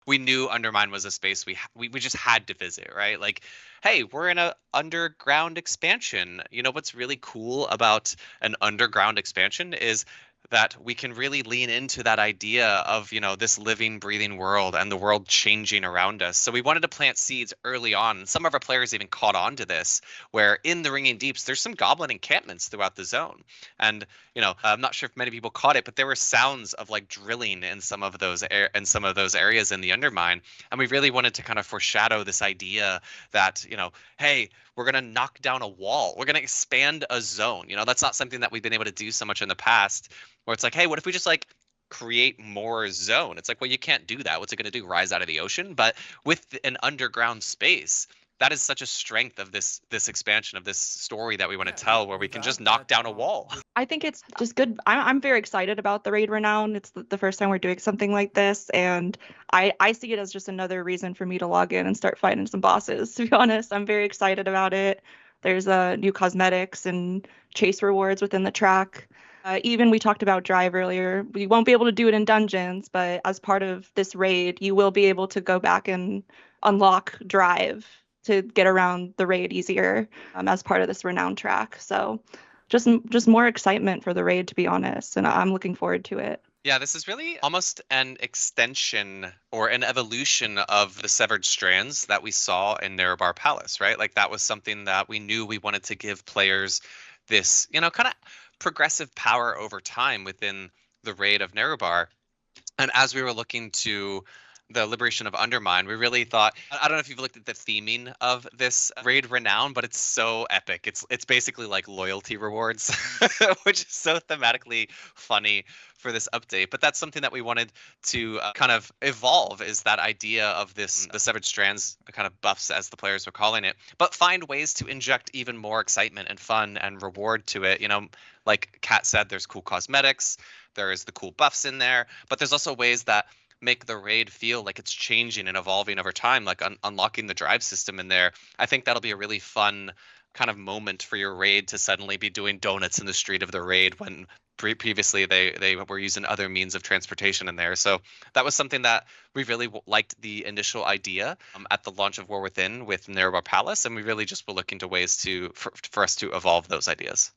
We knew Undermine was a space we just had to visit, right? Like, hey, we're in a underground expansion. You know what's really cool about an underground expansion is that we can really lean into that idea of, this living, breathing world and the world changing around us. So we wanted to plant seeds early on. Some of our players even caught on to this, where in the Ringing Deeps, there's some goblin encampments throughout the zone. And I'm not sure if many people caught it, but there were sounds of like drilling in some of those areas in the Undermine, and we really wanted to kind of foreshadow this idea that hey, we're gonna knock down a wall, we're gonna expand a zone. That's not something that we've been able to do so much in the past, where it's like, hey, what if we just like create more zone? It's like, well, you can't do that. What's it going to do? Rise out of the ocean? But with an underground space, that is such a strength of this expansion of this story that we want to tell, where we can just without knock that, down a wall. I think it's just good. I'm very excited about the Raid Renown. It's the first time we're doing something like this, and I see it as just another reason for me to log in and start fighting some bosses. To be honest, I'm very excited about it. There's new cosmetics and chase rewards within the track. Even we talked about Drive earlier. We won't be able to do it in dungeons, but as part of this raid, you will be able to go back and unlock Drive to get around the raid easier as part of this renowned track. So just more excitement for the raid, to be honest, and I'm looking forward to it. Yeah, this is really almost an extension or an evolution of the severed strands that we saw in Nerebar Palace, right? Like that was something that we knew we wanted to give players this, kind of progressive power over time within the raid of Nerebar. And as we were looking to the liberation of Undermine, we really thought, I don't know if you've looked at the theming of this raid renown, but it's so epic. It's basically like loyalty rewards, which is so thematically funny for this update. But that's something that we wanted to kind of evolve, is that idea of this the severed strands kind of buffs, as the players were calling it, but find ways to inject even more excitement and fun and reward to it. Like Kat said, there's cool cosmetics, there is the cool buffs in there, but there's also ways that make the raid feel like it's changing and evolving over time, like unlocking the drive system in there. I think that'll be a really fun kind of moment for your raid to suddenly be doing donuts in the street of the raid, when previously they were using other means of transportation in there. So that was something that we really liked the initial idea at the launch of War Within with Nerebar Palace, and we really just were looking to ways for us to evolve those ideas.